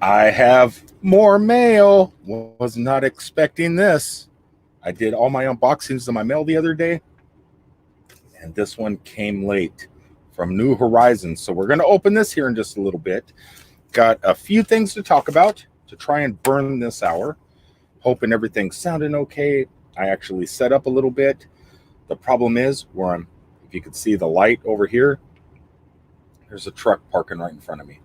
I have more mail. Was not expecting this. I did all my unboxings of my mail the other day, and this one came late from New Horizons. So we're going to open this here in just a little bit. Got a few things to talk about to try and burn this hour. Hoping everything's sounding okay. I actually set up a little bit. The problem is where I'm, if you could see the light over here, there's a truck parking right in front of me.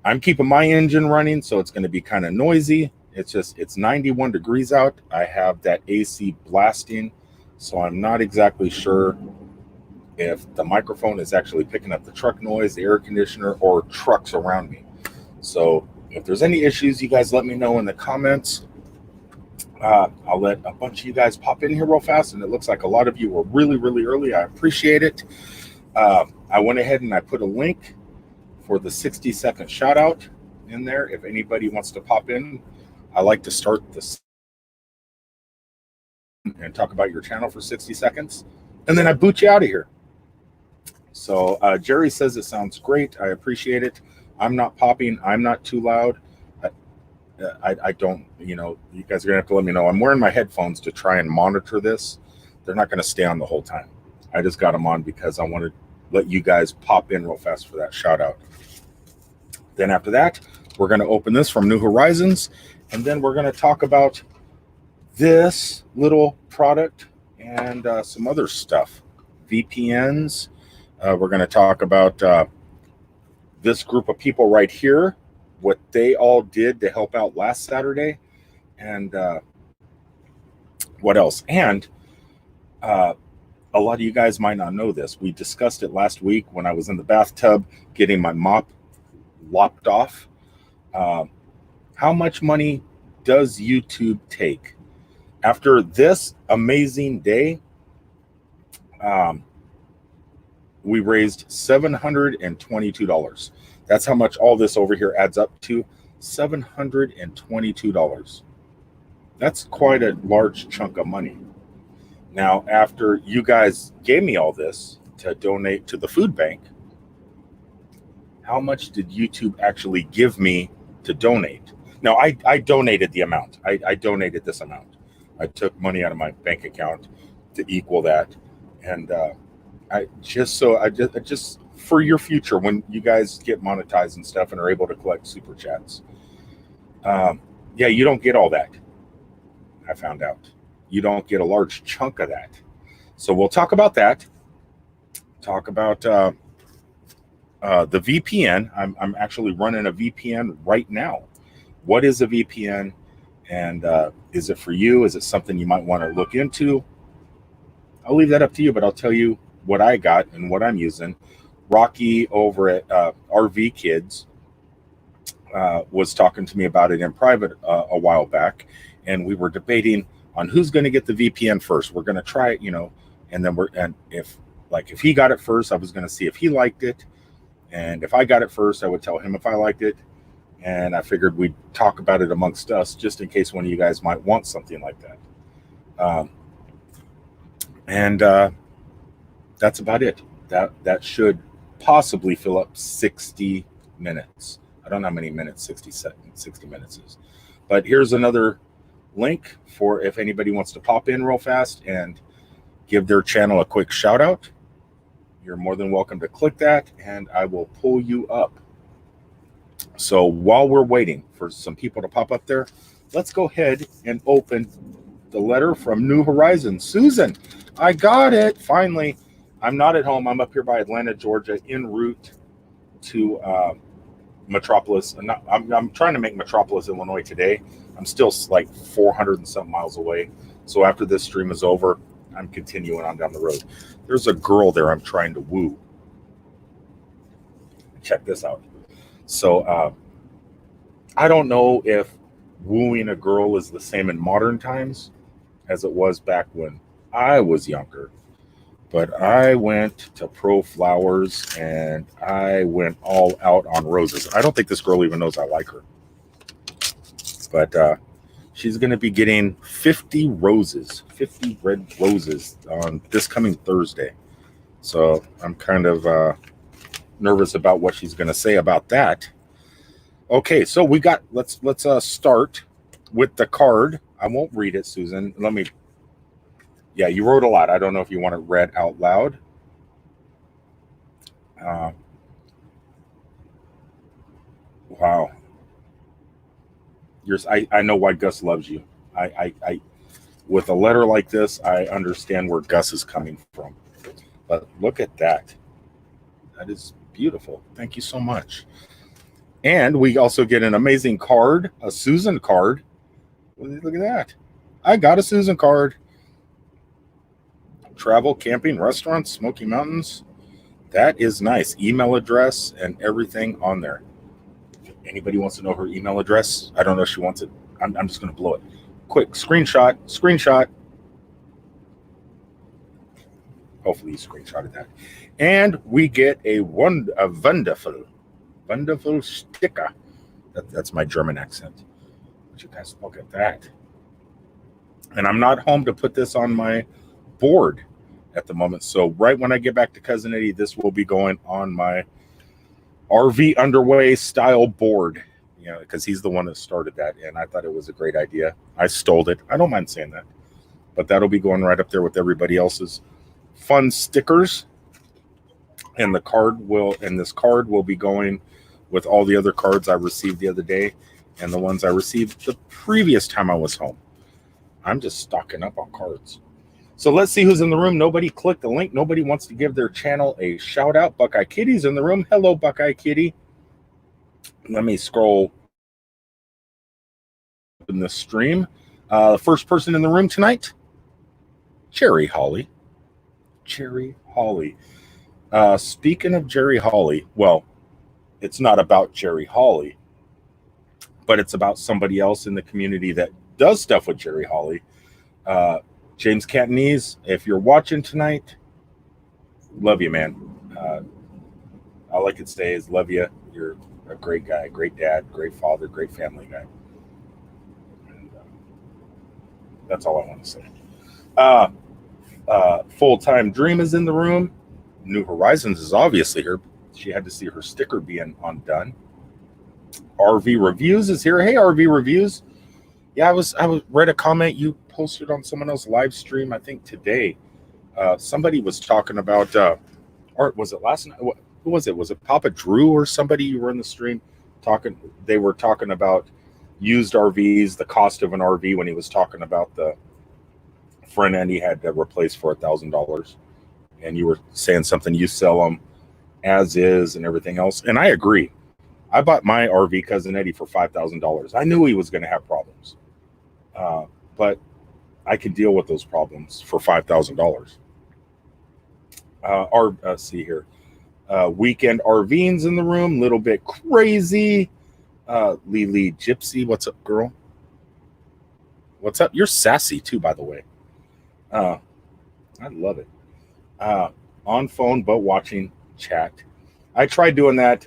I'm keeping my engine running, so it's going to be kind of noisy. It's 91 degrees out. I have that AC blasting, so I'm not exactly sure if the microphone is actually picking up the truck noise, the air conditioner, or trucks around me. So if there's any issues, you guys let me know in the comments. I'll let a bunch of you guys pop in here real fast, and it looks like a lot of you were really, really early. I appreciate it. I went ahead and I put a link for the 60-second shout out in there. If anybody wants to pop in, I like to start this and talk about your channel for 60 seconds, and then I boot you out of here. So Jerry says it sounds great. I appreciate it. I'm not popping. I'm not too loud. I don't, you guys are gonna have to let me know. I'm wearing my headphones to try and monitor this. They're not gonna stay on the whole time. I just got them on because I want to let you guys pop in real fast for that shout out. Then after that, we're gonna open this from New Horizons, and then we're gonna talk about this little product and some other stuff. VPNs. We're gonna talk about this group of people right here, what they all did to help out last Saturday, and what else. And a lot of you guys might not know this. We discussed it last week when I was in the bathtub getting my mop lopped off. How much money does YouTube take? After this amazing day, we raised $722. That's how much all this over here adds up to, $722. That's quite a large chunk of money. Now, after you guys gave me all this to donate to the food bank, how much did YouTube actually give me to donate? Now, I donated the amount. I donated this amount. I took money out of my bank account to equal that. And I just for your future, when you guys get monetized and stuff and are able to collect super chats, yeah, you don't get all that. I found out you don't get a large chunk of that. So we'll talk about that. Talk about the VPN. I'm actually running a VPN right now. What is a VPN, and is it for you? Is it something you might want to look into? I'll leave that up to you, but I'll tell you what I got and what I'm using. Rocky over at RV Kids was talking to me about it in private a while back, and we were debating on who's going to get the VPN first. We're going to try it, and then if he got it first, I was going to see if he liked it, and if I got it first, I would tell him if I liked it, and I figured we'd talk about it amongst us just in case one of you guys might want something like that. And that's about it. That should possibly fill up 60 minutes. I don't know how many minutes 60 minutes is. But here's another link for if anybody wants to pop in real fast and give their channel a quick shout out. You're more than welcome to click that, and I will pull you up. So while we're waiting for some people to pop up there, let's go ahead and open the letter from New Horizons. Susan, I got it finally. I'm not at home. I'm up here by Atlanta, Georgia, en route to Metropolis. I'm trying to make Metropolis, Illinois today. I'm still like 400 and some miles away. So after this stream is over, I'm continuing on down the road. There's a girl there I'm trying to woo. Check this out. So I don't know if wooing a girl is the same in modern times as it was back when I was younger. But I went to Pro Flowers and I went all out on roses. I don't think this girl even knows I like her. But she's going to be getting 50 roses, 50 red roses on this coming Thursday. So I'm kind of nervous about what she's going to say about that. Okay, so we got let's start with the card. I won't read it, Susan. Let me. Yeah, you wrote a lot. I don't know if you want it read out loud. Uh, wow, I know why Gus loves you. I with a letter like this, I understand where Gus is coming from. But look at that. That is beautiful. Thank you so much. And we also get an amazing card, a Susan card. Look at that. I got a Susan card. Travel, camping, restaurants, Smoky Mountains. That is nice. Email address and everything on there. Anybody wants to know her email address? I don't know if she wants it. I'm just going to blow it. Quick screenshot. Hopefully you screenshotted that. And we get a wonderful sticker. That's my German accent. But you guys look at that. And I'm not home to put this on my board at the moment. So right when I get back to Cousin Eddie, this will be going on my RV underway style board. You know, because he's the one that started that, and I thought it was a great idea. I stole it. I don't mind saying that. But that'll be going right up there with everybody else's fun stickers. And this card will be going with all the other cards I received the other day and the ones I received the previous time I was home. I'm just stocking up on cards. So let's see who's in the room. Nobody clicked the link. Nobody wants to give their channel a shout out. Buckeye Kitty's in the room. Hello, Buckeye Kitty. Let me scroll in the stream. The first person in the room tonight, Cherry Holly. Cherry Holly. Speaking of Jerry Holly, well, it's not about Jerry Holly, but it's about somebody else in the community that does stuff with Jerry Holly. James Cantonese, if you're watching tonight, love you, man. All I can say is love you. You're a great guy, great dad, great father, great family guy. And, that's all I want to say. Full-Time Dream is in the room. New Horizons is obviously here. She had to see her sticker being undone. RV Reviews is here. Hey, RV Reviews. Yeah, I read a comment you posted on someone else's live stream, I think today. Somebody was talking about, or was it last night? Who was it? Was it Papa Drew or somebody you were in the stream talking? They were talking about used RVs, the cost of an RV when he was talking about the front end he had to replace for $1,000. And you were saying something, you sell them as is and everything else. And I agree. I bought my RV, Cousin Eddie, for $5,000. I knew he was going to have problems. But I could deal with those problems for $5,000. Let's see here. Weekend RVing's in the room. Little bit crazy. Lily Gypsy, what's up, girl? What's up? You're sassy too, by the way. I love it. On phone but watching chat. I tried doing that.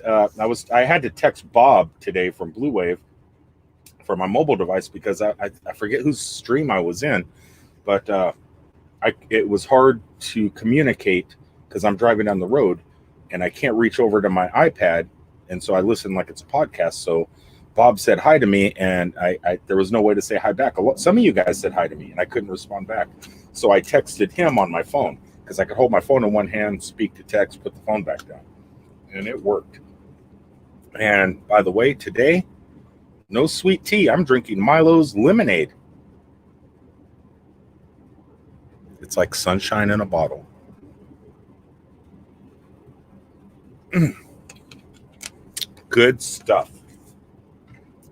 I had to text Bob today from Blue Wave for my mobile device because I forget whose stream I was in, but it was hard to communicate because I'm driving down the road and I can't reach over to my iPad, and so I listen like it's a podcast. So Bob said hi to me, and there was no way to say hi back. Some of you guys said hi to me, and I couldn't respond back. So I texted him on my phone because I could hold my phone in one hand, speak to text, put the phone back down, and it worked. And by the way, today, no sweet tea. I'm drinking Milo's lemonade. It's like sunshine in a bottle. Good stuff.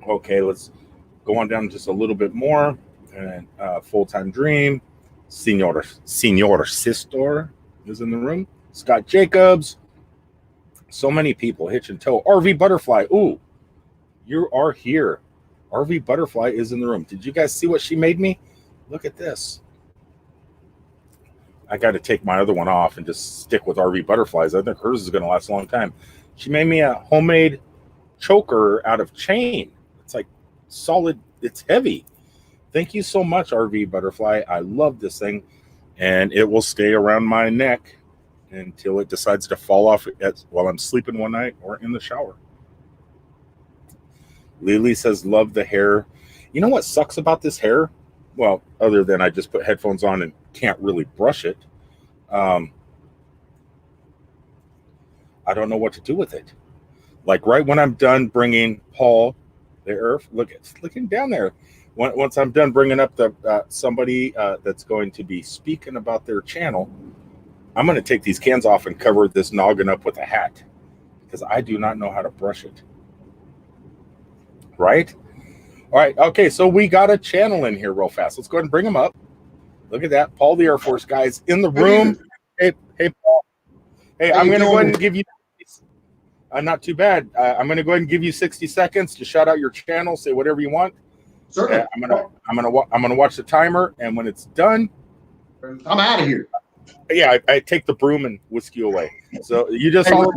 Okay, let's go on down just a little bit more. And Full-Time Dream, Senor Sister is in the room. Scott Jacobs. So many people. Hitch and Toe. RV Butterfly. Ooh, you are here. RV Butterfly is in the room. Did you guys see what she made me? Look at this. I got to take my other one off and just stick with RV Butterflies. I think hers is going to last a long time. She made me a homemade choker out of chain. It's like solid. It's heavy. Thank you so much, RV Butterfly. I love this thing, and it will stay around my neck until it decides to fall off while I'm sleeping one night or in the shower. Lily says, love the hair. You know what sucks about this hair? Well, other than I just put headphones on and can't really brush it. I don't know what to do with it. Like right when I'm done bringing Paul there, look him down there. Once I'm done bringing up the somebody that's going to be speaking about their channel, I'm going to take these cans off and cover this noggin up with a hat because I do not know how to brush it. Right? All right. Okay. So we got a channel in here real fast. Let's go ahead and bring him up. Look at that. Paul, the Air Force guy's in the room. Hey, Paul. Hey, I'm going to go ahead and give you. Not too bad. I'm going to go ahead and give you 60 seconds to shout out your channel. Say whatever you want. Certainly. I'm gonna watch the timer, and when it's done, I'm out of here. Yeah, I take the broom and whisk you away. So you just holler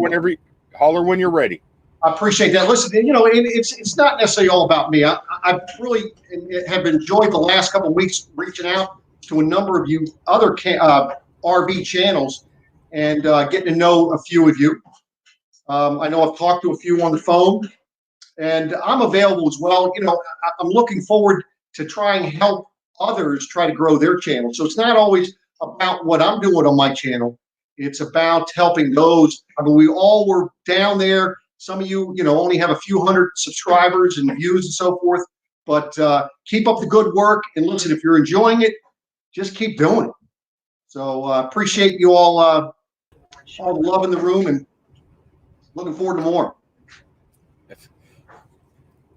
when you're ready. I appreciate that. Listen, it's not necessarily all about me. I really have enjoyed the last couple of weeks reaching out to a number of you other RV channels and getting to know a few of you. I know I've talked to a few on the phone, and I'm available as well. I'm looking forward to trying to help others try to grow their channel. So it's not always about what I'm doing on my channel. It's about helping those. I mean, we all were down there. Some of you, only have a few hundred subscribers and views and so forth. But keep up the good work. And listen, if you're enjoying it, just keep doing it. So appreciate you all the love in the room, and looking forward to more.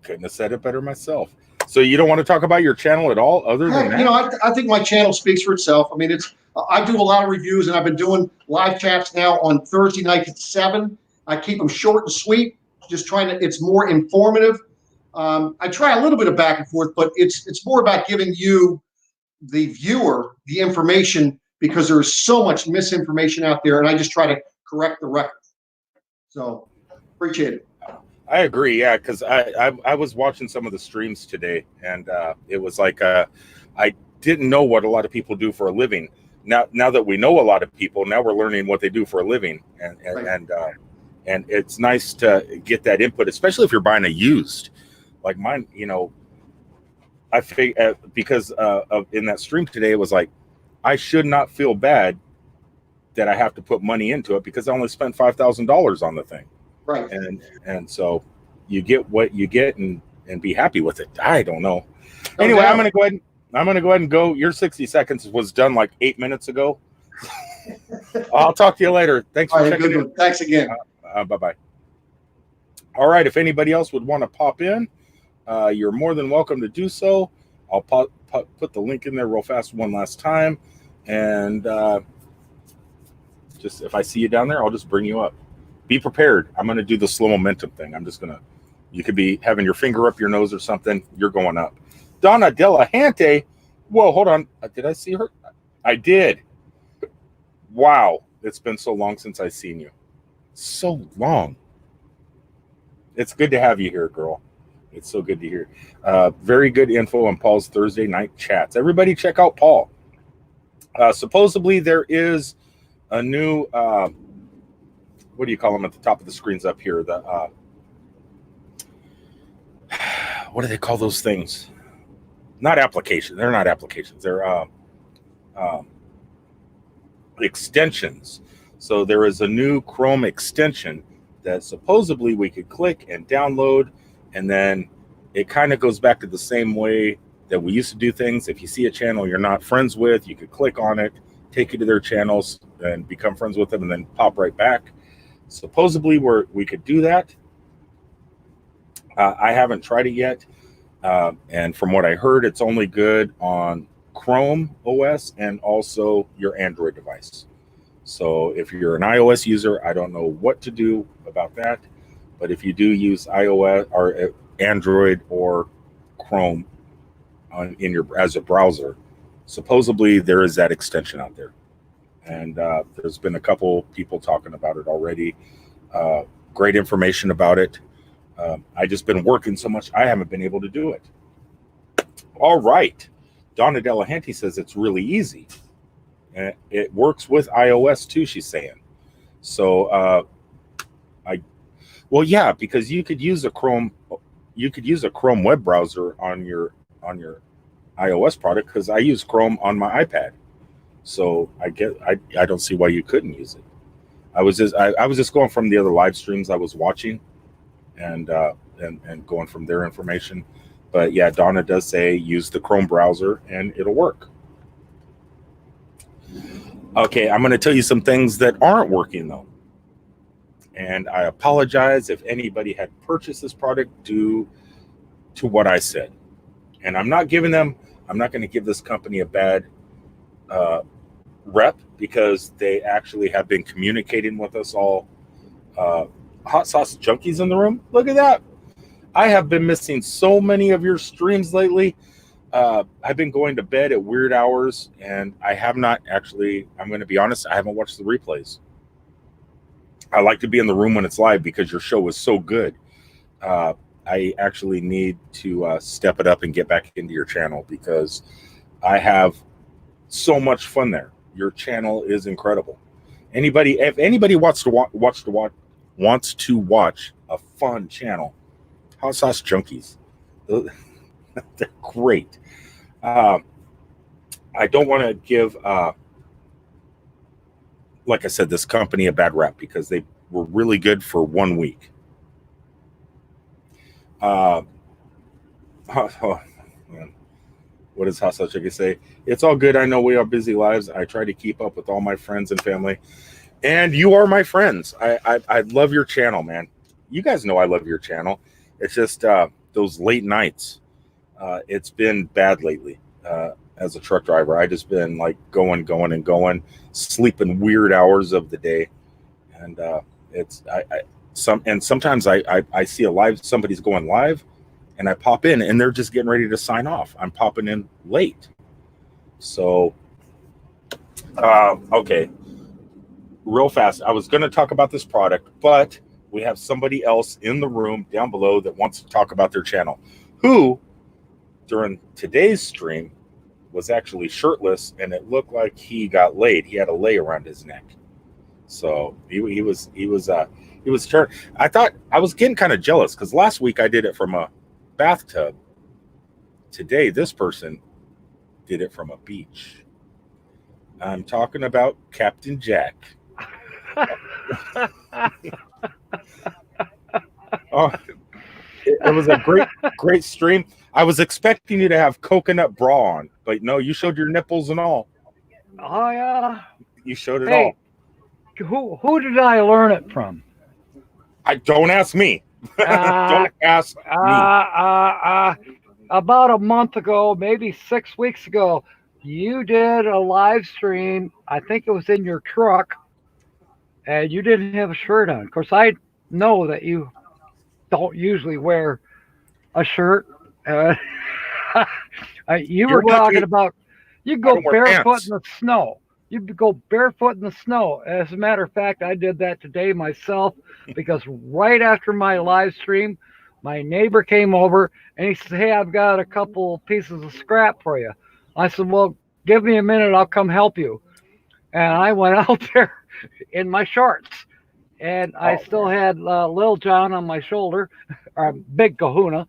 Couldn't have said it better myself. So you don't want to talk about your channel at all other than that? I think my channel speaks for itself. I mean, I do a lot of reviews, and I've been doing live chats now on Thursday nights at 7. I keep them short and sweet, just it's more informative. I try a little bit of back and forth, but it's more about giving you, the viewer, the information, because there is so much misinformation out there, and I just try to correct the record. So appreciate it. I agree, yeah, because I was watching some of the streams today, and it was like I didn't know what a lot of people do for a living. Now that we know a lot of people, now we're learning what they do for a living, and it's nice to get that input, especially if you're buying a used, like mine. I think because in that stream today, it was like I should not feel bad that I have to put money into it because I only spent $5,000 on the thing. Right. And so you get what you get and be happy with it. I don't know. Anyway, I'm going to go ahead and go. Your 60 seconds was done like 8 minutes ago. I'll talk to you later. Thanks for checking in. Thanks again. Bye-bye. All right. If anybody else would want to pop in, you're more than welcome to do so. I'll put the link in there real fast one last time. And just if I see you down there, I'll just bring you up. Be prepared. I'm going to do the slow momentum thing. You could be having your finger up your nose or something. You're going up. Donna Delahante. Whoa, hold on. Did I see her? I did. Wow. It's been so long since I've seen you. So long. It's good to have you here, girl. It's so good to hear. Very good info on Paul's Thursday night chats. Everybody check out Paul. Supposedly there is a new... what do you call them at the top of the screens up here? What do they call those things? Not applications. They're not applications. They're extensions. So there is a new Chrome extension that supposedly we could click and download, and then it kind of goes back to the same way that we used to do things. If you see a channel you're not friends with, you could click on it, take you to their channels, and become friends with them, and then pop right back. Supposedly we could do that. I haven't tried it yet. And from what I heard, it's only good on Chrome OS and also your Android device. So if you're an iOS user, I don't know what to do about that. But if you do use iOS or Android or Chrome as a browser, supposedly there is that extension out there. And there's been a couple people talking about it already. Great information about it. I just been working so much, I haven't been able to do it. All right. Donna Delahanty says it's really easy. And it works with iOS too, she's saying. So, well, yeah, because you could use a Chrome you could use a Chrome web browser on your iOS product, because I use Chrome on my iPad. So I don't see why you couldn't use it. I was just going from the other live streams I was watching, and going from their information. But yeah, Donna does say use the Chrome browser and it'll work. Okay, I'm going to tell you some things that aren't working though. And I apologize if anybody had purchased this product due to what I said. And I'm not going to give this company a bad rep, because they actually have been communicating with us all. Hot sauce junkies in the room. Look at that. I have been missing so many of your streams lately. I've been going to bed at weird hours, and I have not actually, I'm going to be honest, I haven't watched the replays. I like to be in the room when it's live because your show is so good. I actually need to step it up and get back into your channel, because I have so much fun there. Your channel is incredible. If anybody wants to watch a fun channel, Hot Sauce Junkies, they're great. I don't want to give, like I said, this company a bad rap, because they were really good for 1 week. Oh, man. What does Hot Sauce Junkie say? It's all good. I know we have busy lives. I try to keep up with all my friends and family. And you are my friends. I love your channel, man. You guys know I love your channel. It's just those late nights. It's been bad lately. As a truck driver, I just been like going, sleeping weird hours of the day, and sometimes I see a live, somebody's going live, and I pop in and they're just getting ready to sign off. I'm popping in late, so okay. Real fast, I was going to talk about this product, but we have somebody else in the room down below that wants to talk about their channel, who during today's stream was actually shirtless, and it looked like he got laid. He had a lay around his neck, so he was turned. I thought I was getting kind of jealous, because last week I did it from a bathtub. Today, this person did it from a beach. I'm talking about Captain Jack. Oh, it was a great stream. I was expecting you to have coconut bra on, but no, you showed your nipples and all. Oh yeah, you showed it all. Who did I learn it from? Don't ask me. Don't ask me. About a month ago, maybe 6 weeks ago, you did a live stream. I think it was in your truck, and you didn't have a shirt on. Of course, I know that you don't usually wear a shirt. You were talking about you go barefoot in the snow. You go barefoot in the snow. As a matter of fact, I did that today myself, because right after my live stream, my neighbor came over and he said, "Hey, I've got a couple pieces of scrap for you." I said, "Well, give me a minute. I'll come help you." And I went out there in my shorts, and I still had Lil John on my shoulder, or Big Kahuna.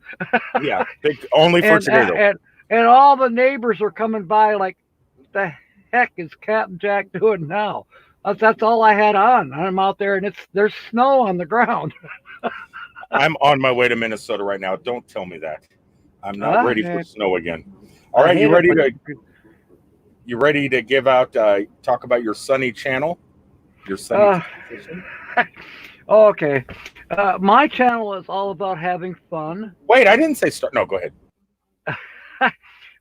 Yeah, big, only for today though. And all the neighbors are coming by like, the heck is Captain Jack doing now? That's all I had on. I'm out there, and there's snow on the ground. I'm on my way to Minnesota right now. Don't tell me that. I'm not ready for snow again. All right, you ready to give out, talk about your sunny channel? Your sunny Okay. My channel is all about having fun. Wait, I didn't say start. No, go ahead.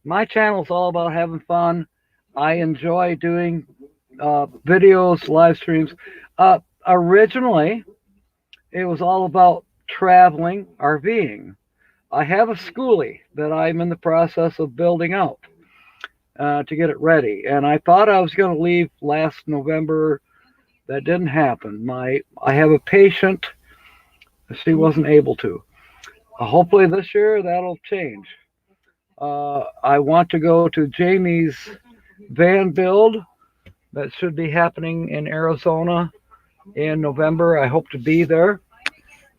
My channel is all about having fun. I enjoy doing videos, live streams. Originally, it was all about traveling, RVing. I have a schoolie that I'm in the process of building out to get it ready. And I thought I was going to leave last November. That didn't happen. I have a patient. She wasn't able to. Hopefully this year that'll change. I want to go to Jamie's van build that should be happening in Arizona in November. I hope to be there.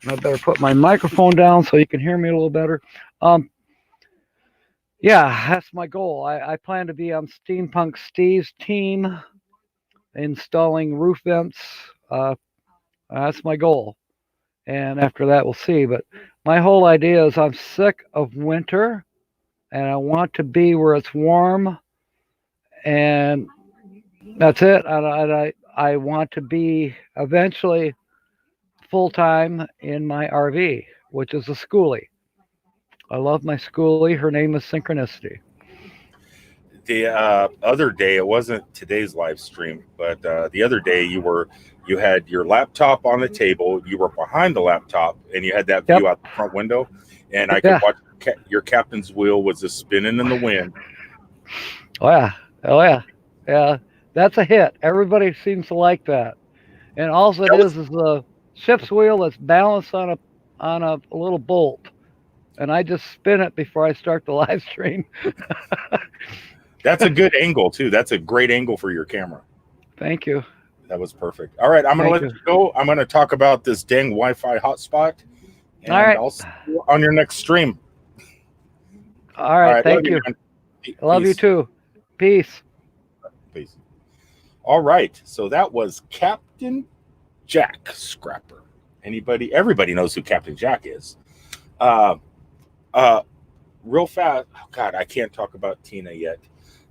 I better put my microphone down so you can hear me a little better. Yeah, that's my goal. I plan to be on Steampunk Steve's team installing roof vents. That's my goal. And after that, we'll see. But my whole idea is I'm sick of winter and I want to be where it's warm. And that's it. I want to be eventually full time in my RV, which is a schoolie. I love my schoolie. Her name is Synchronicity. The other day, it wasn't today's live stream, but the other day you had your laptop on the table, you were behind the laptop, and you had that view out the front window, and I could watch your captain's wheel was just spinning in the wind. Oh yeah. That's a hit. Everybody seems to like that, and all it is the ship's wheel that's balanced on a little bolt, and I just spin it before I start the live stream. That's a good angle too. That's a great angle for your camera. Thank you. That was perfect. All right, I'm going to let you go. I'm going to talk about this dang Wi-Fi hotspot. And all right. I'll see you on your next stream. All right. Thank you. I love you too. Peace. Peace. All right. So that was Captain Jack Scrapper. Everybody knows who Captain Jack is. Real fast. Oh God, I can't talk about Tina yet.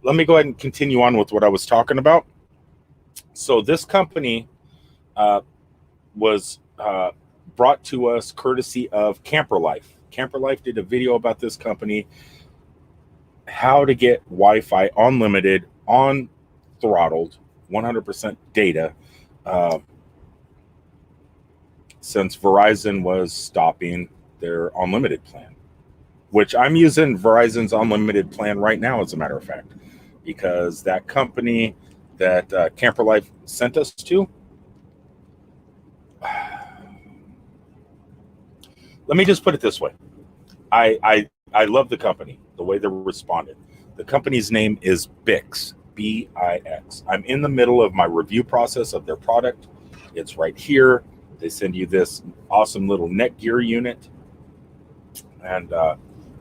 Let me go ahead and continue on with what I was talking about. So this company was brought to us courtesy of Camper Life. Camper Life did a video about this company, how to get Wi-Fi unlimited, on-throttled, 100% data, since Verizon was stopping their unlimited plan, which I'm using Verizon's unlimited plan right now, as a matter of fact, because that company that Camper Life sent us to, let me just put it this way. I love the company, the way they responded. The company's name is Bix, B-I-X. I'm in the middle of my review process of their product. It's right here. They send you this awesome little Netgear unit. And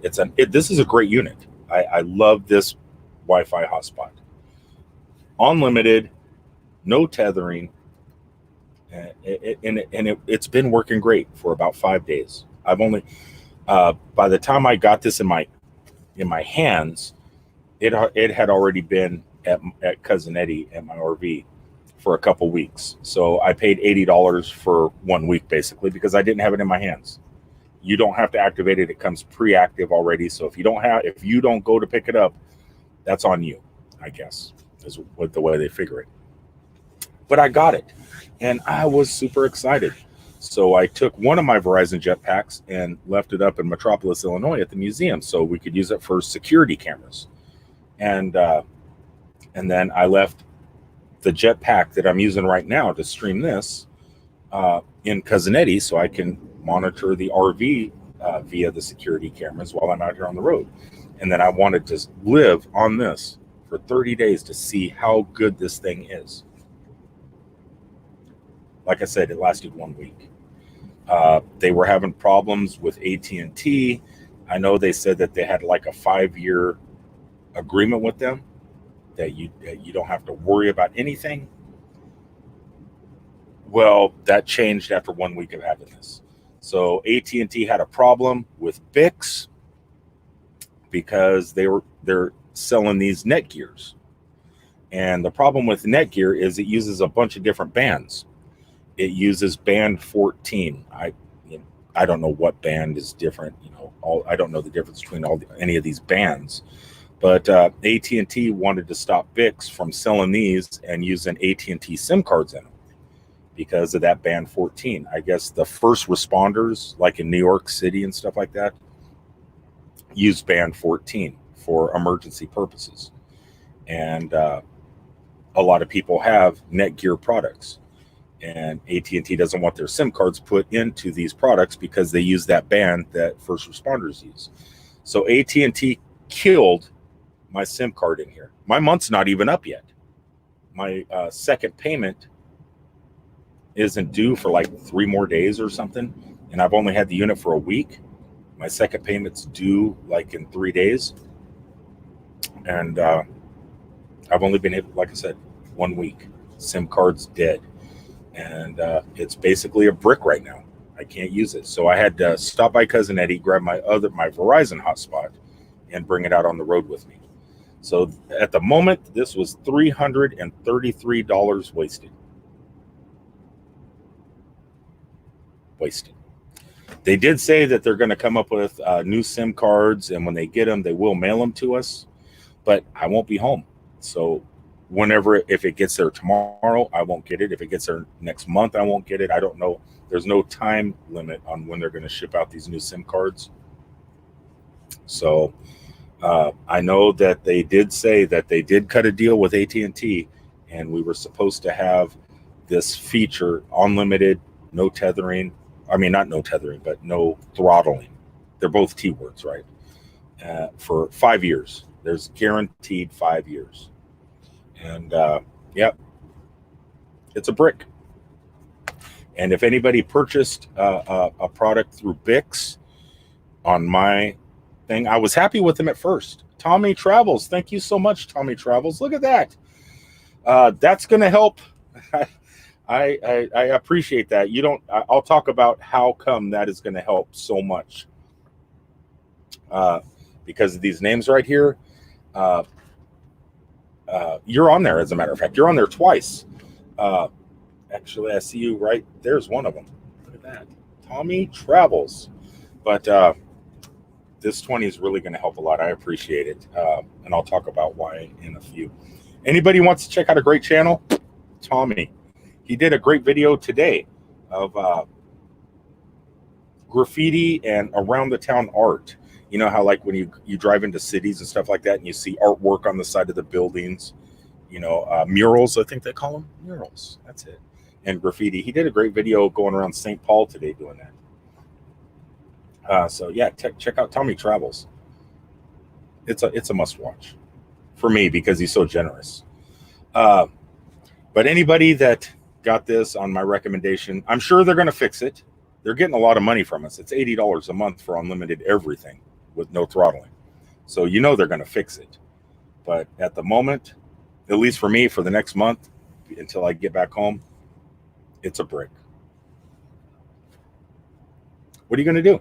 this is a great unit. I love this Wi-Fi hotspot. Unlimited, no tethering, and it's been working great for about 5 days. I've only, by the time I got this in my hands, it had already been at Cousin Eddie at my RV for a couple weeks. So I paid $80 for 1 week basically because I didn't have it in my hands. You don't have to activate it; it comes pre-active already. So if you don't go to pick it up, that's on you, I guess, is what the way they figure it. But I got it, and I was super excited. So I took one of my Verizon jetpacks and left it up in Metropolis, Illinois at the museum so we could use it for security cameras. And then I left the jetpack that I'm using right now to stream this in Cousin Eddie so I can monitor the RV via the security cameras while I'm out here on the road. And then I wanted to live on this for 30 days to see how good this thing is. Like I said, it lasted 1 week. They were having problems with AT&T. I know they said that they had like a 5-year agreement with them that you don't have to worry about anything. Well, that changed after 1 week of having this. So AT&T had a problem with Bix because they're selling these Netgears. And the problem with Netgear is it uses a bunch of different bands. It uses band 14. I don't know what band is different. I don't know the difference between any of these bands. But AT&T wanted to stop Bix from selling these and using AT&T SIM cards in them because of that band 14. I guess the first responders, like in New York City and stuff like that, use band 14 for emergency purposes. And a lot of people have Netgear products. And AT&T doesn't want their SIM cards put into these products because they use that band that first responders use. So AT&T killed my SIM card in here. My month's not even up yet. My second payment isn't due for like 3 more days or something. and I've only had the unit for a week. My second payment's due like in 3 days. And I've only been able, like I said, 1 week. SIM card's dead. And it's basically a brick right now. I can't use it. So I had to stop by Cousin Eddie, grab my Verizon hotspot, and bring it out on the road with me. So at the moment, this was $333 wasted. They did say that they're going to come up with new SIM cards, and when they get them, they will mail them to us. But I won't be home. So if it gets there tomorrow, I won't get it. If it gets there next month, I won't get it. I don't know. There's no time limit on when they're going to ship out these new SIM cards. So I know that they did say that they did cut a deal with AT&T, and we were supposed to have this feature, unlimited, no tethering. I mean, not no tethering, but no throttling. They're both T words, right? For 5 years. There's guaranteed 5 years. And yep, it's a brick. And if anybody purchased a product through Bix on my thing, I was happy with them at first. Tommy Travels, thank you so much, Tommy Travels. Look at that. That's going to help. I appreciate that. I'll talk about how come that is going to help so much. Because of these names right here. You're on there, as a matter of fact. You're on there twice. Actually, I see you right. There's one of them. Look at that. Tommy Travels. But this 20 is really going to help a lot. I appreciate it. And I'll talk about why in a few. Anybody wants to check out a great channel? Tommy. He did a great video today of graffiti and around the town art. You know how like when you drive into cities and stuff like that and you see artwork on the side of the buildings, murals, I think they call them murals. That's it. And graffiti. He did a great video going around St. Paul today doing that. So yeah, check out Tommy Travels. It's a must watch for me because he's so generous. But anybody that got this on my recommendation, I'm sure they're going to fix it. They're getting a lot of money from us. It's $80 a month for unlimited everything with no throttling. So they're going to fix it. But at the moment, at least for me, for the next month, until I get back home, it's a brick. What are you going to do?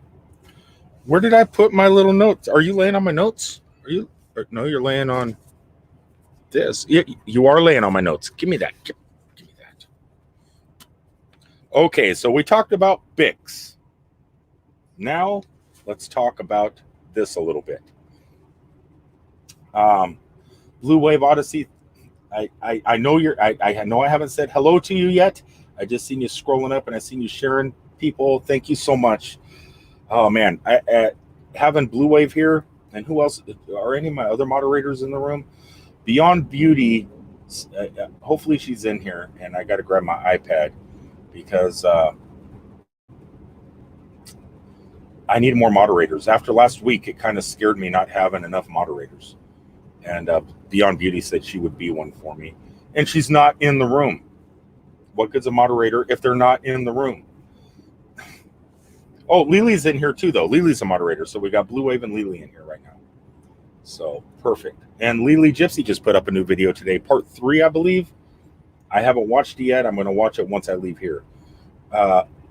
Where did I put my little notes? Are you laying on my notes? No, you're laying on this. Yeah, you are laying on my notes. Give me that. Give me that. Okay, so we talked about Bix. Now let's talk about this a little bit. Blue Wave Odyssey. I know I know I haven't said hello to you yet. I just seen you scrolling up and I seen you sharing people. Thank you so much. Oh man, having Blue Wave here, and who else? Are any of my other moderators in the room? Beyond Beauty. Hopefully she's in here, and I got to grab my iPad because I need more moderators. After last week, it kind of scared me not having enough moderators. And Beyond Beauty said she would be one for me. And she's not in the room. What good's a moderator if they're not in the room? Oh, Lily's in here too, though. Lily's a moderator. So we got Blue Wave and Lily in here right now. So perfect. And Lily Gypsy just put up a new video today. Part 3, I believe. I haven't watched it yet. I'm going to watch it once I leave here.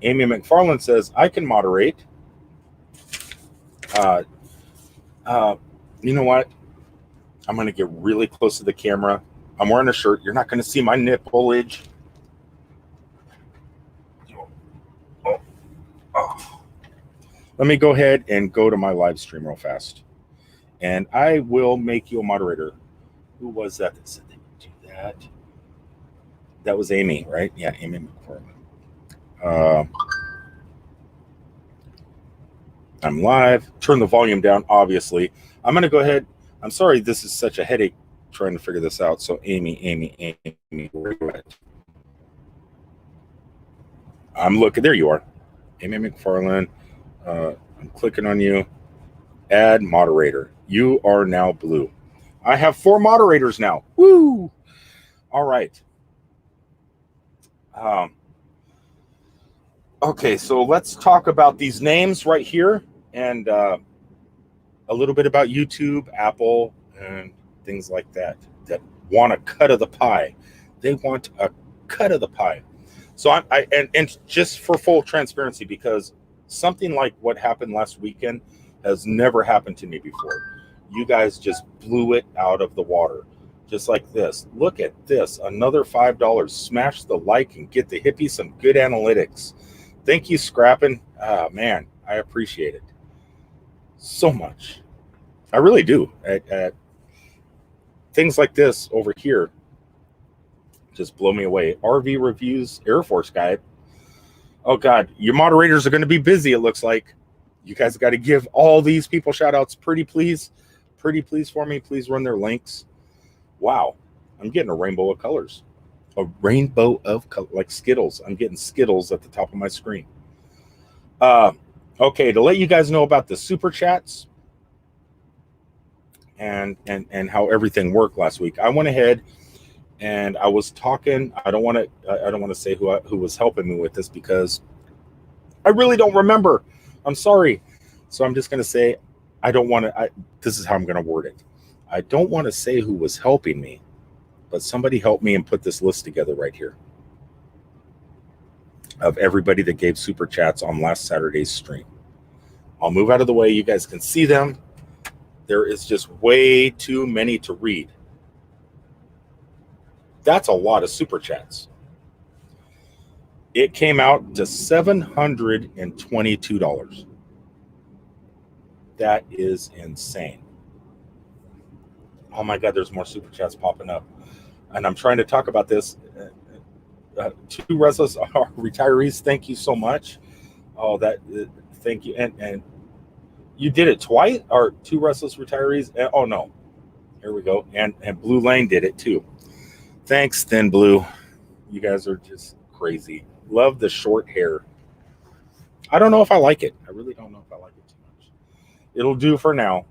Amy McFarland says, I can moderate. You know what? I'm going to get really close to the camera. I'm wearing a shirt. You're not going to see my nippleage. Oh. Let me go ahead and go to my live stream real fast. And I will make you a moderator. Who was that said they would do that? That was Amy, right? Yeah, Amy McFarland. I'm live. Turn the volume down, obviously. I'm going to go ahead. I'm sorry this is such a headache trying to figure this out. So Amy, where are you at? I'm looking. There you are. Amy McFarland. I'm clicking on you. Add moderator. You are now blue. I have 4 moderators now. Woo! All right. Okay, so let's talk about these names right here and a little bit about YouTube, Apple, and things like that want a cut of the pie. They want a cut of the pie. So and just for full transparency, because something like what happened last weekend has never happened to me before. You guys just blew it out of the water. Just like this. Look at this. Another $5. Smash the like and get the hippie some good analytics. Thank you, Scrappin'. Man, I appreciate it so much. I really do. At things like this over here just blow me away. RV reviews, Air Force guide. Oh God, your moderators are going to be busy. It looks like you guys got to give all these people shout outs. Pretty please for me. Please run their links. Wow, I'm getting a rainbow of colors. A rainbow of color, like Skittles. I'm getting Skittles at the top of my screen. Okay, to let you guys know about the super chats and how everything worked last week, I went ahead and I was talking. I don't want to say who was helping me with this because I really don't remember. I'm sorry. So I'm just going to say I don't want to. This is how I'm going to word it. I don't want to say who was helping me, but somebody helped me and put this list together right here of everybody that gave super chats on last Saturday's stream. I'll move out of the way. You guys can see them. There is just way too many to read. That's a lot of super chats. It came out to $722. That is insane. Oh my God, there's more super chats popping up. And I'm trying to talk about this. Two restless retirees, thank you so much. Oh, thank you. And you did it twice, or two restless retirees. Oh no, here we go. And Blue Lane did it too. Thanks, Thin Blue. You guys are just crazy. Love the short hair. I don't know if I like it. I really don't know if I like it too much. It'll do for now.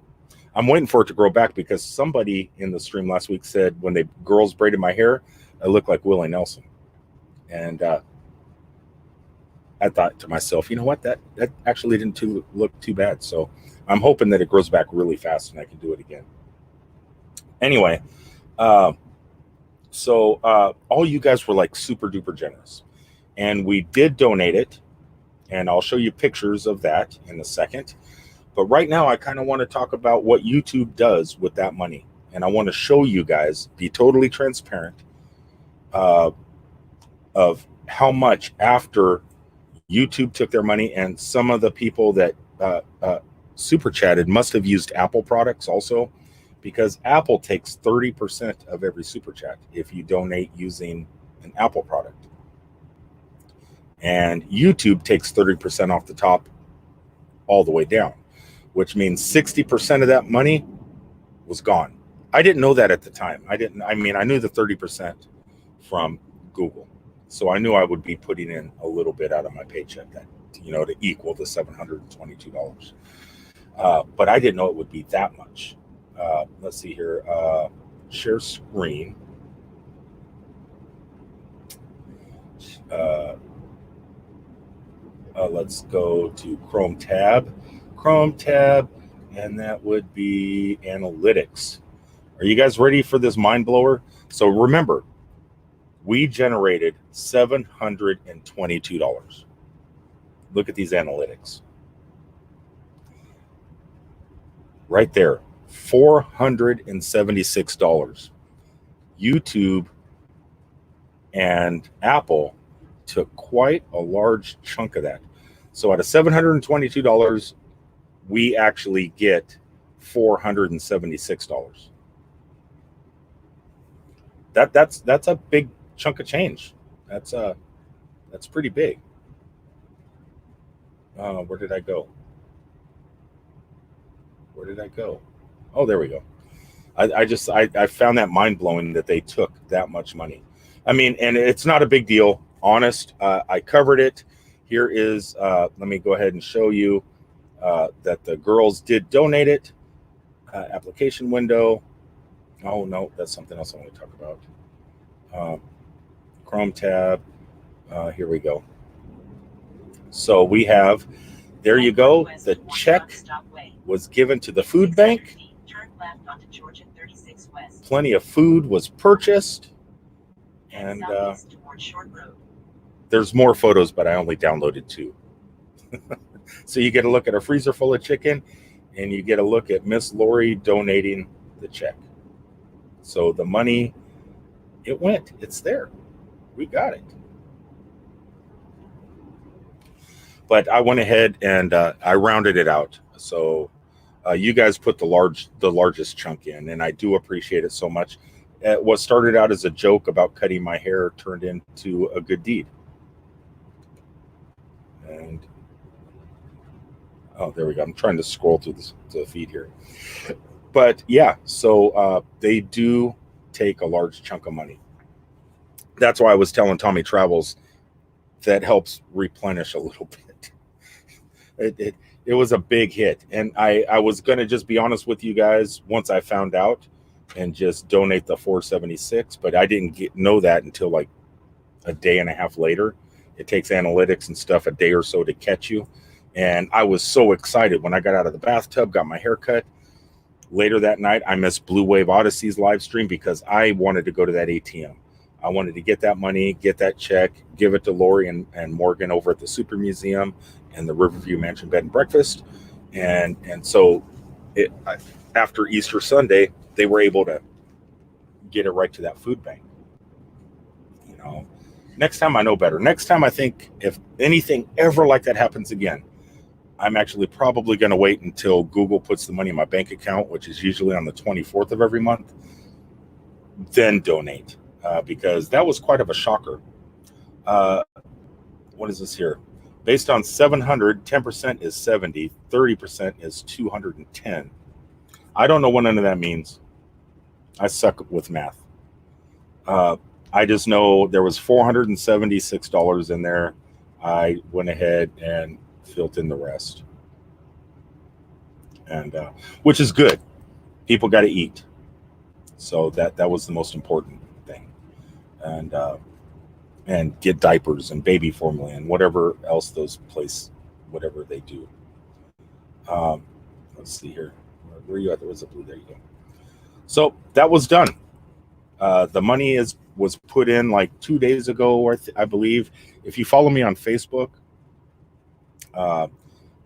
I'm waiting for it to grow back because somebody in the stream last week said when the girls braided my hair, I looked like Willie Nelson. And I thought to myself, you know what? That actually didn't look too bad. So I'm hoping that it grows back really fast and I can do it again. Anyway, so all you guys were like super duper generous. And we did donate it. And I'll show you pictures of that in a second. But right now, I kind of want to talk about what YouTube does with that money. And I want to show you guys, be totally transparent, of how much after YouTube took their money, and some of the people that super chatted must have used Apple products also, because Apple takes 30% of every super chat if you donate using an Apple product. And YouTube takes 30% off the top all the way down, which means 60% of that money was gone. I didn't know that at the time. I knew the 30% from Google. So I knew I would be putting in a little bit out of my paycheck to equal the $722. But I didn't know it would be that much. Let's see here. Share screen. Let's go to Chrome tab, and that would be analytics. Are you guys ready for this mind blower? So remember, we generated $722. Look at these analytics. Right there, $476. YouTube and Apple took quite a large chunk of that. So out of $722, we actually get $476. That's a big chunk of change. That's pretty big. Where did I go? Oh, there we go. I found that mind blowing that they took that much money. I mean, and it's not a big deal. Honest, I covered it. Here is, let me go ahead and show you that the girls did donate it. Application window. Oh, no, that's something else I want to talk about. Chrome tab. Here we go. So we have, there you go. The check was given to the food bank. Plenty of food was purchased. And there's more photos, but I only downloaded 2. So you get a look at a freezer full of chicken, and you get a look at Miss Lori donating the check. So the money, it went. It's there. We got it. But I went ahead and I rounded it out. So you guys put the largest chunk in, and I do appreciate it so much. What started out as a joke about cutting my hair turned into a good deed. And oh, there we go. I'm trying to scroll through the feed here. But yeah, so they do take a large chunk of money. That's why I was telling Tommy Travels that helps replenish a little bit. It was a big hit. And I was going to just be honest with you guys once I found out and just donate the $476, but I didn't know that until like a day and a half later. It takes analytics and stuff a day or so to catch you. And I was so excited when I got out of the bathtub, got my hair cut. Later that night, I missed Blue Wave Odyssey's live stream because I wanted to go to that ATM. I wanted to get that money, get that check, give it to Lori and Morgan over at the Super Museum and the Riverview Mansion Bed and Breakfast. And so after Easter Sunday, they were able to get it right to that food bank. You know, next time I know better. Next time I think if anything ever like that happens again, I'm actually probably going to wait until Google puts the money in my bank account, which is usually on the 24th of every month, then donate. Because that was quite of a shocker. What is this here? Based on 700, 10% is 70, 30% is 210. I don't know what none of that means. I suck with math. I just know there was $476 in there. I went ahead and filled in the rest. And which is good. People got to eat. So that was the most important thing. And get diapers and baby formula and whatever else whatever they do. Let's see here. Where are you at? There was a blue. There you go. So that was done. The money was put in like 2 days ago, I believe. If you follow me on Facebook,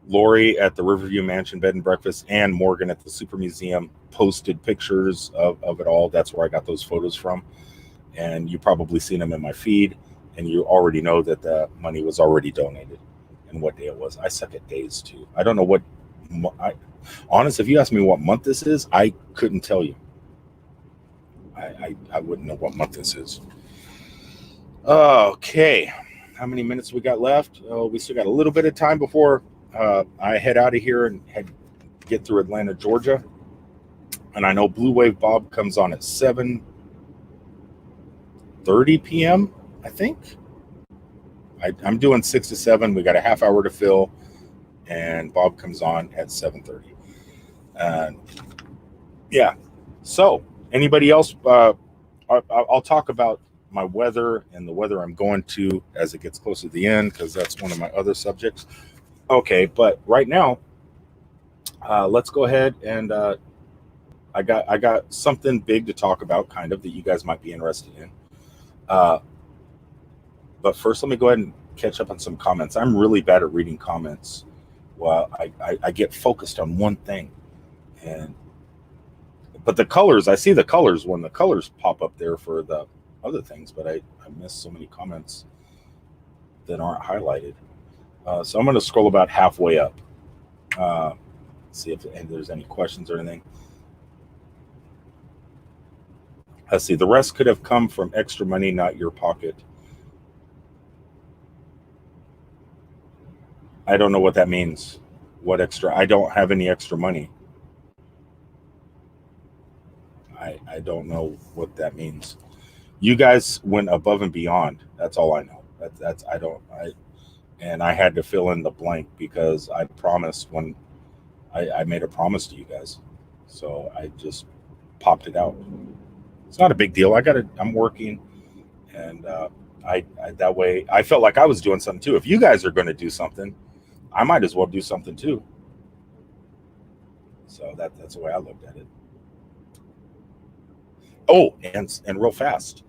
Lori at the Riverview Mansion Bed and Breakfast and Morgan at the Super Museum posted pictures of it all. That's where I got those photos from. And you probably seen them in my feed, and you already know that the money was already donated and what day it was. I suck at days too. I don't know what, honest, if you ask me what month this is, I couldn't tell you. I wouldn't know what month this is. Okay. How many minutes we got left? Oh, we still got a little bit of time before I head out of here and get through Atlanta, Georgia. And I know Blue Wave Bob comes on at 7:30 p.m., I think. I'm doing 6 to 7. We got a half hour to fill, and Bob comes on at 7:30. Yeah. So, anybody else? I'll talk about my weather and the weather I'm going to as it gets closer to the end, because that's one of my other subjects. Okay, but right now, let's go ahead and I got something big to talk about, kind of, that you guys might be interested in. But first, let me go ahead and catch up on some comments. I'm really bad at reading comments. Well, I get focused on one thing, but the colors, I see the colors when the colors pop up there for the other things, but I miss so many comments that aren't highlighted. So I'm going to scroll about halfway up. See if there's any questions or anything. Let's see. The rest could have come from extra money, not your pocket. I don't know what that means. What extra? I don't have any extra money. I don't know what that means. You guys went above and beyond. That's all I know. And I had to fill in the blank because I promised when I made a promise to you guys. So I just popped it out. It's not a big deal. I'm working, and I that way I felt like I was doing something too. If you guys are going to do something, I might as well do something too. So that's the way I looked at it. Oh, and real fast,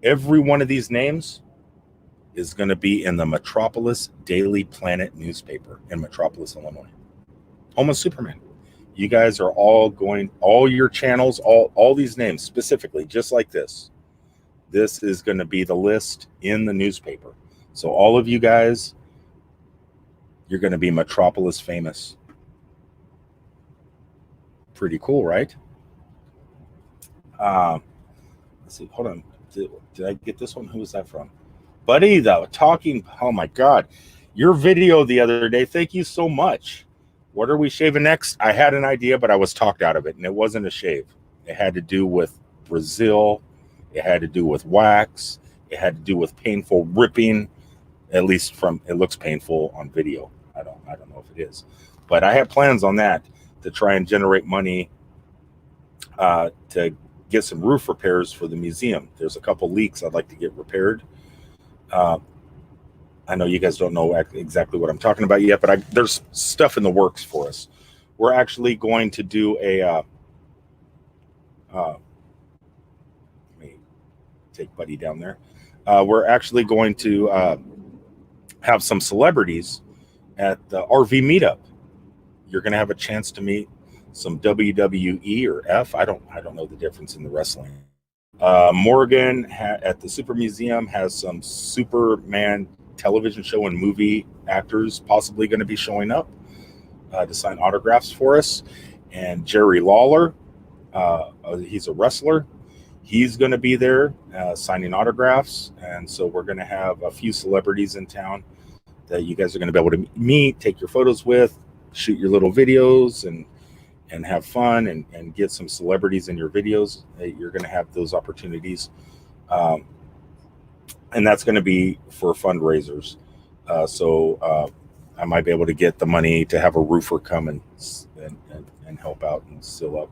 every one of these names is going to be in the Metropolis Daily Planet newspaper in Metropolis, Illinois. Home of Superman. You guys are all going, all your channels, all these names specifically, just like this. This is going to be the list in the newspaper. So all of you guys, you're going to be Metropolis famous. Pretty cool, right? Let's see. Hold on. Did I get this one? Who was that from? Buddy, though, talking. Oh my God. Your video the other day. Thank you so much. What are we shaving next? I had an idea, but I was talked out of it, and it wasn't a shave. It had to do with Brazil. It had to do with wax. It had to do with painful ripping. At least from, it looks painful on video. I don't know if it is, but I have plans on that to try and generate money to get some roof repairs for the museum. There's a couple leaks I'd like to get repaired. I know you guys don't know exactly what I'm talking about yet, but there's stuff in the works for us. We're actually going to do a let me take Buddy down there. We're actually going to have some celebrities at the RV meetup. You're going to have a chance to meet some WWE or F. I don't know the difference in the wrestling. Morgan at the Super Museum has some Superman television show and movie actors possibly going to be showing up to sign autographs for us. And Jerry Lawler, he's a wrestler. He's going to be there signing autographs. And so we're going to have a few celebrities in town that you guys are going to be able to meet, take your photos with, shoot your little videos, and have fun and get some celebrities in your videos. You're going to have those opportunities. And that's going to be for fundraisers. So I might be able to get the money to have a roofer come and help out and seal up.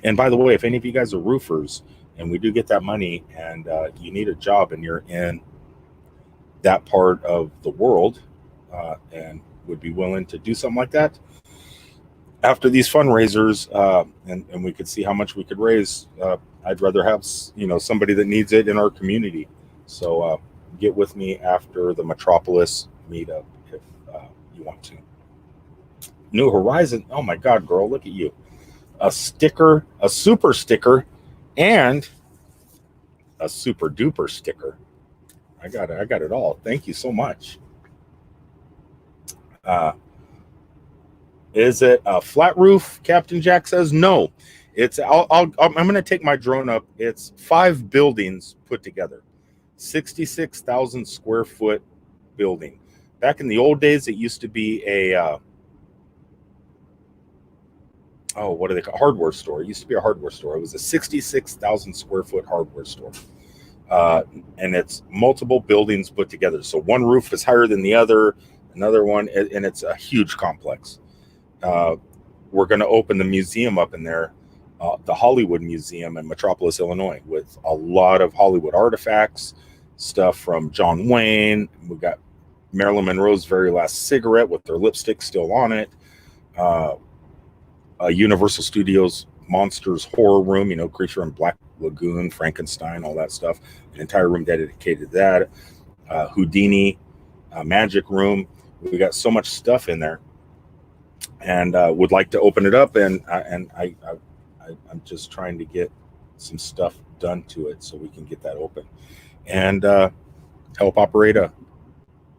And by the way, if any of you guys are roofers and we do get that money and you need a job and you're in that part of the world and would be willing to do something like that, after these fundraisers and we could see how much we could raise, I'd rather have somebody that needs it in our community. So get with me after the Metropolis meetup if you want to. New Horizon. Oh my God, girl, look at you. A sticker, a super sticker, and a super duper sticker. I got it all. Thank you so much. Is it a flat roof? Captain Jack says no. It's I'm going to take my drone up. It's 5 buildings put together. 66,000 square foot building. Back in the old days, it used to be a what do they call it? Hardware store. It used to be a hardware store. It was a 66,000 square foot hardware store. And it's multiple buildings put together. So one roof is higher than the other, another one, and it's a huge complex. We're going to open the museum up in there, the Hollywood Museum in Metropolis, Illinois, with a lot of Hollywood artifacts, stuff from John Wayne. We got Marilyn Monroe's very last cigarette with their lipstick still on it. Universal Studios Monsters horror room, Creature in Black Lagoon, Frankenstein, all that stuff. An entire room dedicated to that. Houdini, magic room. We got so much stuff in there, and would like to open it up. And I'm just trying to get some stuff done to it so we can get that open and help operate a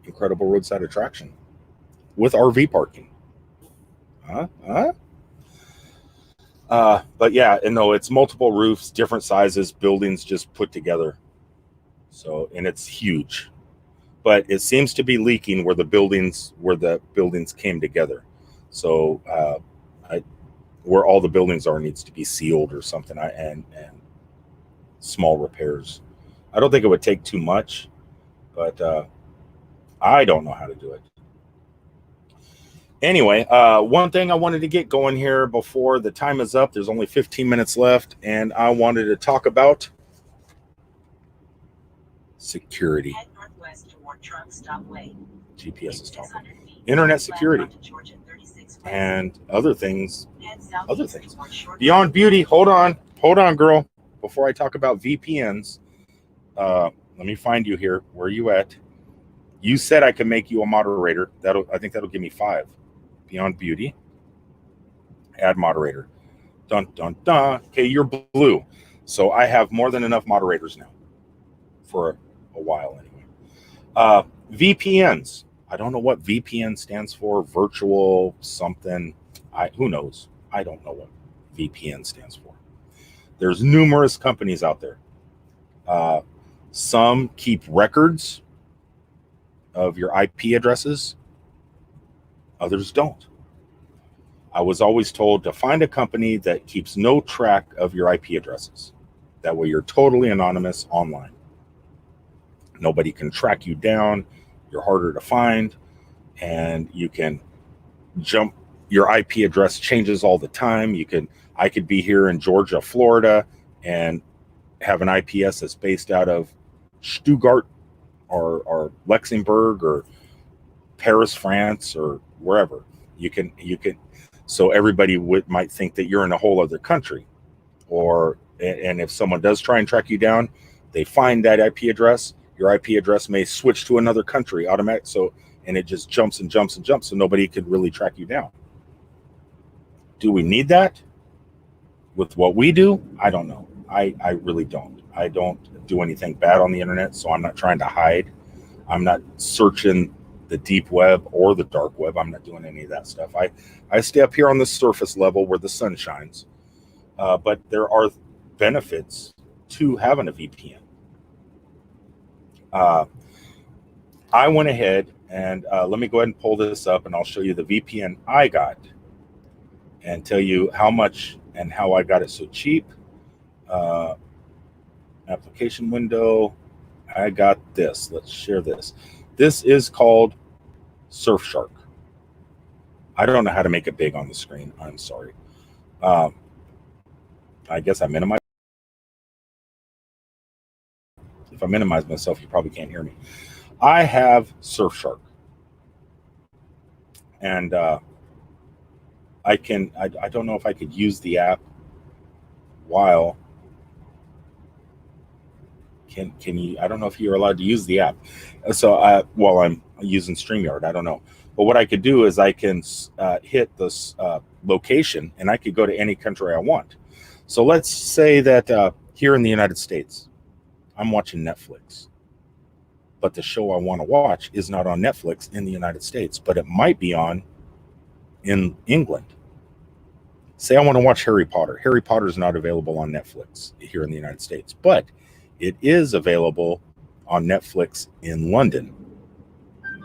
incredible roadside attraction with RV parking. But yeah, and no, it's multiple roofs, different sizes, buildings just put together. So, and it's huge, but it seems to be leaking where the buildings came together. So, where all the buildings are needs to be sealed or something. And small repairs. I don't think it would take too much, but I don't know how to do it. Anyway, one thing I wanted to get going here before the time is up. There's only 15 minutes left, and I wanted to talk about security. GPS is talking. Internet security. And other things. Beyond beauty. Hold on, girl. Before I talk about VPNs, let me find you here. Where are you at? You said I could make you a moderator. I think that'll give me 5. Beyond beauty. Add moderator. Dun dun dun. Okay, you're blue. So I have more than enough moderators now for a while anyway. VPNs. I don't know what VPN stands for. Virtual something. Who knows? I don't know what VPN stands for. There's numerous companies out there. Some keep records of your IP addresses. Others don't. I was always told to find a company that keeps no track of your IP addresses. That way you're totally anonymous online. Nobody can track you down. You're harder to find. And you can jump. Your IP address changes all the time. I could be here in Georgia, Florida, and have an IPS that's based out of Stuttgart or Luxembourg or Paris, France, or wherever. You can. So everybody might think that you're in a whole other country, and if someone does try and track you down, they find that IP address. Your IP address may switch to another country automatic. And it just jumps and jumps and jumps, so nobody could really track you down. Do we need that with what we do? I don't know. I really don't. I don't do anything bad on the internet, so I'm not trying to hide. I'm not searching the deep web or the dark web. I'm not doing any of that stuff. I stay up here on the surface level where the sun shines. But there are benefits to having a VPN. I went ahead and let me go ahead and pull this up, and I'll show you the VPN I got and tell you how much and how I got it so cheap. Application window. I got this. Let's share this. This is called Surfshark. I don't know how to make it big on the screen. I'm sorry. I guess I minimize. If I minimize myself, you probably can't hear me. I have Surfshark. And I don't know if I could use the app while. Can you? I don't know if you're allowed to use the app. So while I'm using StreamYard, I don't know. But what I could do is I can hit this location, and I could go to any country I want. So let's say that here in the United States, I'm watching Netflix. But the show I want to watch is not on Netflix in the United States, but it might be on in England. Say I want to watch Harry Potter. Harry Potter is not available on Netflix here in the United States, but it is available on Netflix in London.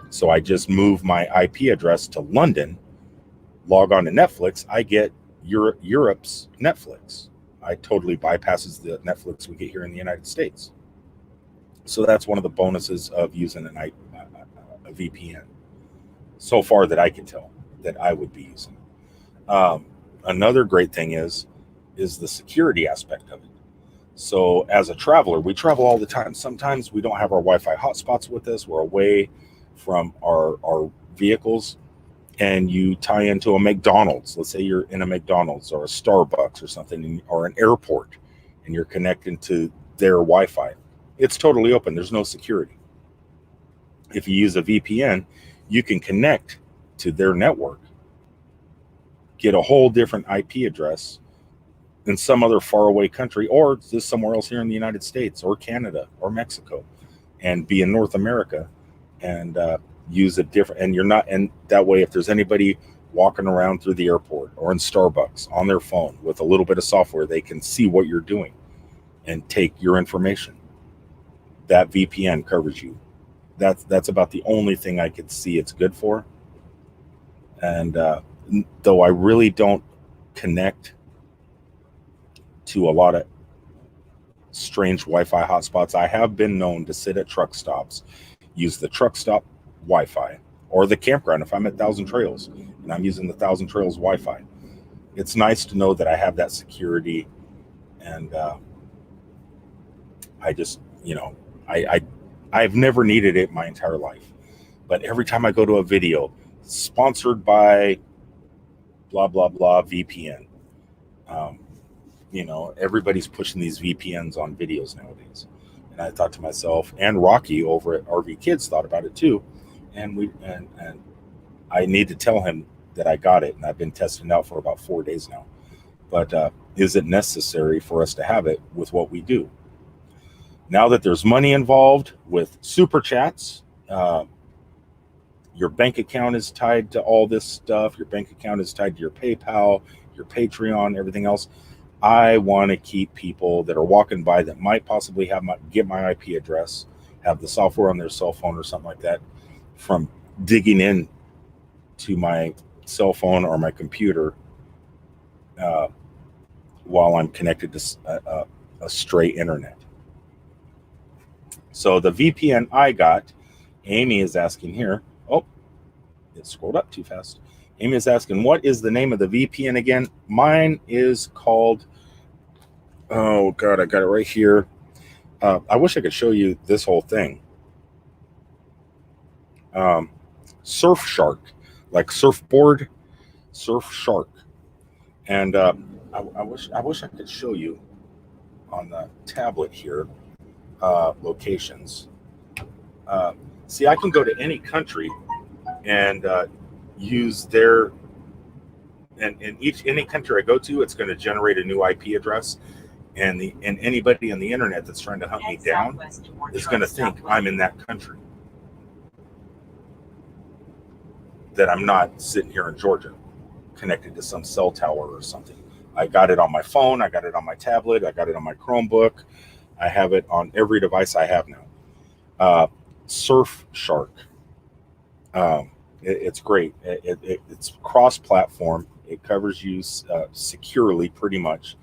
So I just move my IP address to London, log on to Netflix. I get Europe's Netflix. I totally bypasses the Netflix we get here in the United States. So that's one of the bonuses of using a VPN. So far that I can tell that I would be using. Another great thing is the security aspect of it. So as a traveler, we travel all the time. Sometimes we don't have our Wi-Fi hotspots with us. We're away from our vehicles, and you tie into a McDonald's. Let's say you're in a McDonald's or a Starbucks or something, or an airport, and you're connecting to their Wi-Fi. It's totally open. There's no security. If you use a VPN, you can connect to their network, get a whole different IP address in some other faraway country, or just somewhere else here in the United States or Canada or Mexico, and be in North America and use a different, and you're not, and that way, if there's anybody walking around through the airport or in Starbucks on their phone with a little bit of software, they can see what you're doing and take your information. That VPN covers you. That's about the only thing I could see it's good for. And though I really don't connect to a lot of strange Wi-Fi hotspots, I have been known to sit at truck stops, use the truck stop Wi-Fi, or the campground if I'm at Thousand Trails and I'm using the Thousand Trails Wi-Fi. It's nice to know that I have that security, and I just, I I've never needed it my entire life. But every time I go to a video sponsored by blah, blah, blah VPN, everybody's pushing these VPNs on videos nowadays. And I thought to myself, and Rocky over at RV Kids thought about it too. And I need to tell him that I got it, and I've been testing it out for about 4 days now. But is it necessary for us to have it with what we do? Now that there's money involved with super chats, your bank account is tied to all this stuff. Your bank account is tied to your PayPal, your Patreon, everything else. I want to keep people that are walking by that might possibly get my IP address, have the software on their cell phone or something like that, from digging in to my cell phone or my computer while I'm connected to a straight internet. So the VPN I got, Amy is asking here. Oh, it scrolled up too fast. Amy is asking, what is the name of the VPN again? Mine is called, oh God, I got it right here. I wish I could show you this whole thing. Surfshark, like surfboard, Surfshark. And I wish I could show you on the tablet here, locations. See, I can go to any country and use their, and in any country I go to, it's going to generate a new IP address, and anybody on the internet that's trying to hunt me down is going to think I'm in that country, that I'm not sitting here in Georgia connected to some cell tower or something. I got it on my phone, I got it on my tablet, I got it on my Chromebook, I have it on every device I have now. Surfshark. It's great. It's cross-platform. It covers you securely, pretty much.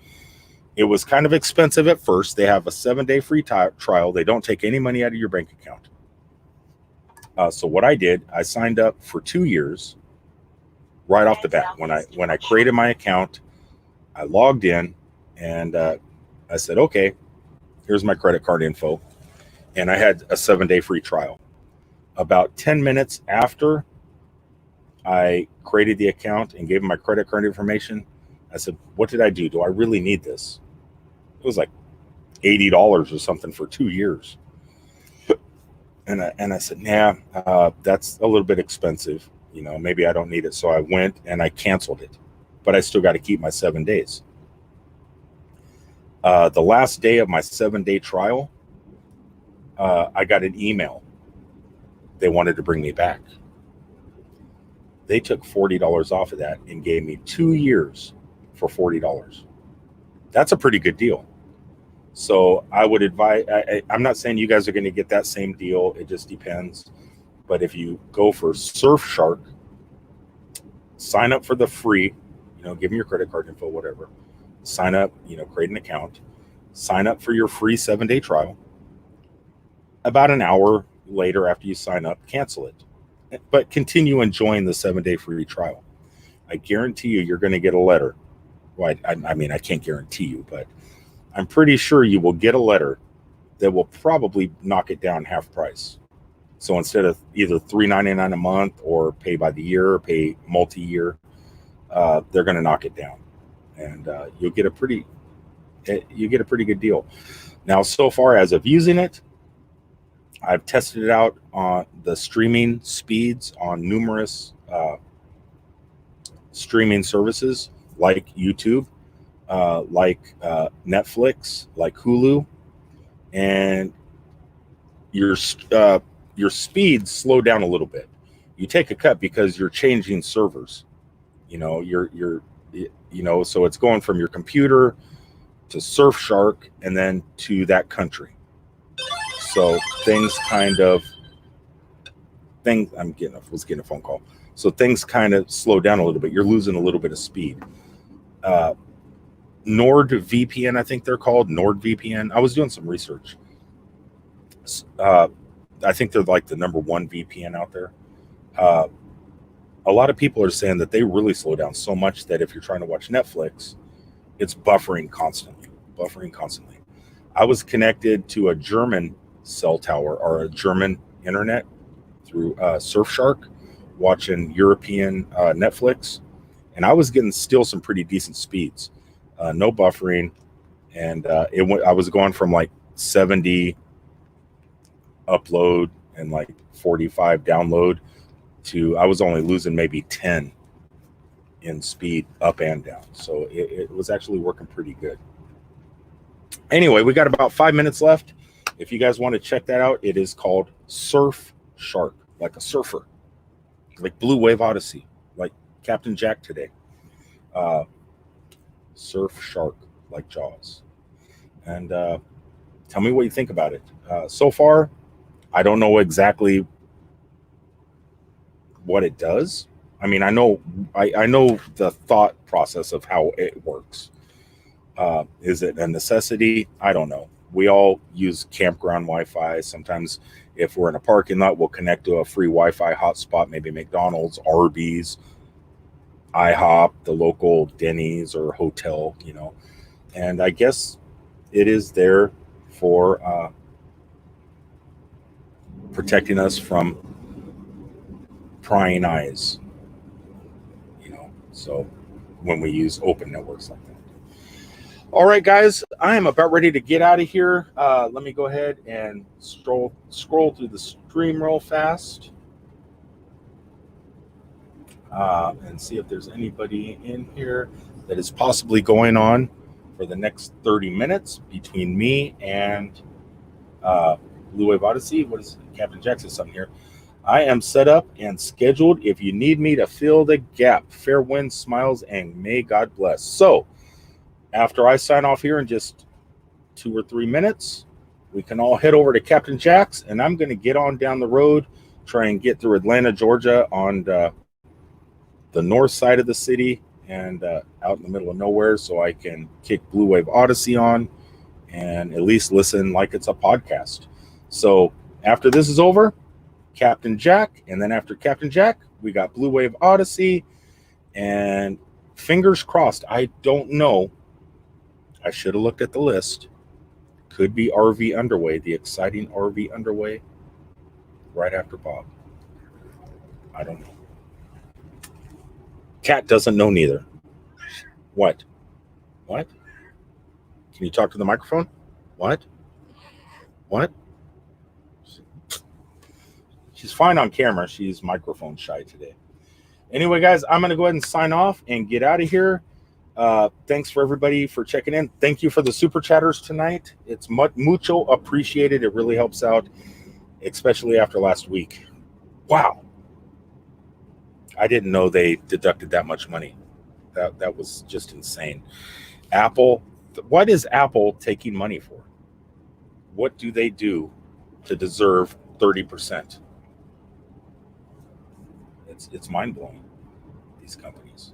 It was kind of expensive at first. They have a 7-day free trial. They don't take any money out of your bank account. So what I did, I signed up for 2 years right off the bat. When I created my account, I logged in, and I said, okay, here's my credit card info. And I had a 7-day free trial. About 10 minutes after I created the account and gave them my credit card information, I said, what did I do? Do I really need this? It was like $80 or something for 2 years. And I said, nah, that's a little bit expensive. Maybe I don't need it. So I went and I canceled it, but I still got to keep my 7 days. The last day of my 7-day trial, I got an email. They wanted to bring me back. They took $40 off of that and gave me 2 years for $40. That's a pretty good deal. So I would advise, I'm not saying you guys are going to get that same deal. It just depends. But if you go for Surfshark, sign up for the free, give them your credit card info, whatever. Sign up, create an account. Sign up for your free 7-day trial. About an hour later after you sign up, cancel it. But continue enjoying the 7-day free trial. I guarantee you're going to get a letter. Well, I mean, I can't guarantee you, but I'm pretty sure you will get a letter that will probably knock it down half price. So instead of either $3.99 a month or pay by the year or pay multi-year, they're going to knock it down, and you'll get a pretty good deal. Now, so far as of using it, I've tested it out on the streaming speeds on numerous streaming services like YouTube, like Netflix, like Hulu, and your speeds slow down a little bit. You take a cut because you're changing servers. So it's going from your computer to Surfshark and then to that country. So I was getting a phone call. So things kind of slow down a little bit. You're losing a little bit of speed. NordVPN, I think they're called NordVPN. I was doing some research. I think they're like the number one VPN out there. A lot of people are saying that they really slow down so much that if you're trying to watch Netflix, it's buffering constantly. I was connected to a German cell tower or a German internet through Surfshark, watching European Netflix, and I was getting still some pretty decent speeds, no buffering, and I was going from like 70 upload and like 45 download to I was only losing maybe 10 in speed up and down. So it was actually working pretty good. Anyway, we got about 5 minutes left. If you guys want to check that out, it is called Surfshark, like a surfer, like Blue Wave Odyssey, like Captain Jack today. Surfshark, like Jaws. And tell me what you think about it. So far, I don't know exactly what it does. I mean, I know the thought process of how it works. Is it a necessity? I don't know. We all use campground Wi-Fi. Sometimes if we're in a parking lot, we'll connect to a free Wi-Fi hotspot, maybe McDonald's, Arby's, IHOP, the local Denny's or hotel, you know. And I guess it is there for protecting us from prying eyes, you know, so when we use open networks like that. All right, guys, I am about ready to get out of here. Let me go ahead and scroll through the stream real fast and see if there's anybody in here that is possibly going on for the next 30 minutes between me and Blue Wave Odyssey. What is Captain Jackson? Something here. I am set up and scheduled if you need me to fill the gap. Fair winds, smiles, and may God bless. So after I sign off here in just 2 or 3 minutes, we can all head over to Captain Jack's, and I'm going to get on down the road, try and get through Atlanta, Georgia on the north side of the city and out in the middle of nowhere, so I can kick Blue Wave Odyssey on and at least listen like it's a podcast. So after this is over, Captain Jack, and then after Captain Jack, we got Blue Wave Odyssey, and fingers crossed, I don't know. I should have looked at the list. Could be RV Underway, the exciting RV Underway, right after Bob. I don't know. Cat doesn't know neither. What? What? Can you talk to the microphone? What? What? She's fine on camera. She's microphone shy today. Anyway, guys, I'm going to go ahead and sign off and get out of here. Thanks for everybody for checking in. Thank you for the super chatters tonight. It's mucho appreciated. It really helps out, especially after last week. Wow. I didn't know they deducted that much money. That was just insane. Apple, what is Apple taking money for? What do they do to deserve 30%? It's mind-blowing, these companies.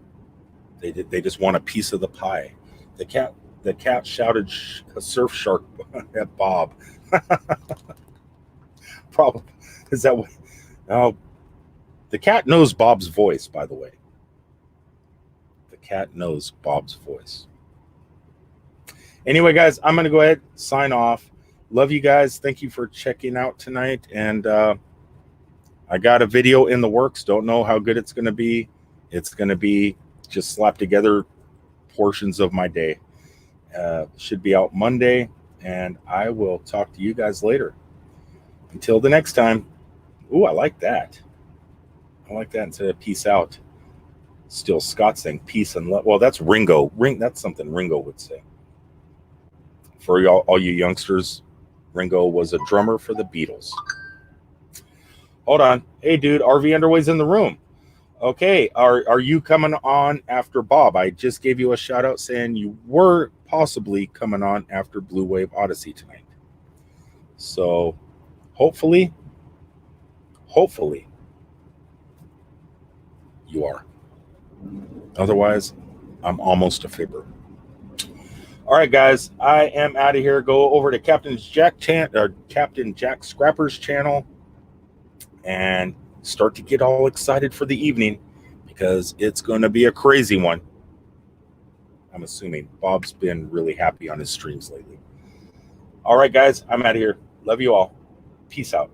They just want a piece of the pie. The cat shouted a surf shark at Bob. Problem is that what? No, the cat knows Bob's voice. By the way, the cat knows Bob's voice. Anyway, guys, I'm gonna go ahead sign off. Love you guys. Thank you for checking out tonight, and I got a video in the works. Don't know how good it's gonna be. It's gonna be just slap together portions of my day. Should be out Monday, and I will talk to you guys later. Until the next time. Ooh, I like that. I like that instead of peace out. Still Scott saying peace and love. Well, that's Ringo. That's something Ringo would say. For all you youngsters, Ringo was a drummer for the Beatles. Hold on. Hey, dude, RV Underway's in the room. Okay, are you coming on after Bob? I just gave you a shout out saying you were possibly coming on after Blue Wave Odyssey tonight. So hopefully you are. Otherwise, I'm almost a fibber. All right, guys, I am out of here. Go over to Captain Jack Scrapper's channel and start to get all excited for the evening because it's going to be a crazy one. I'm assuming Bob's been really happy on his streams lately. All right, guys, I'm out of here. Love you all. Peace out.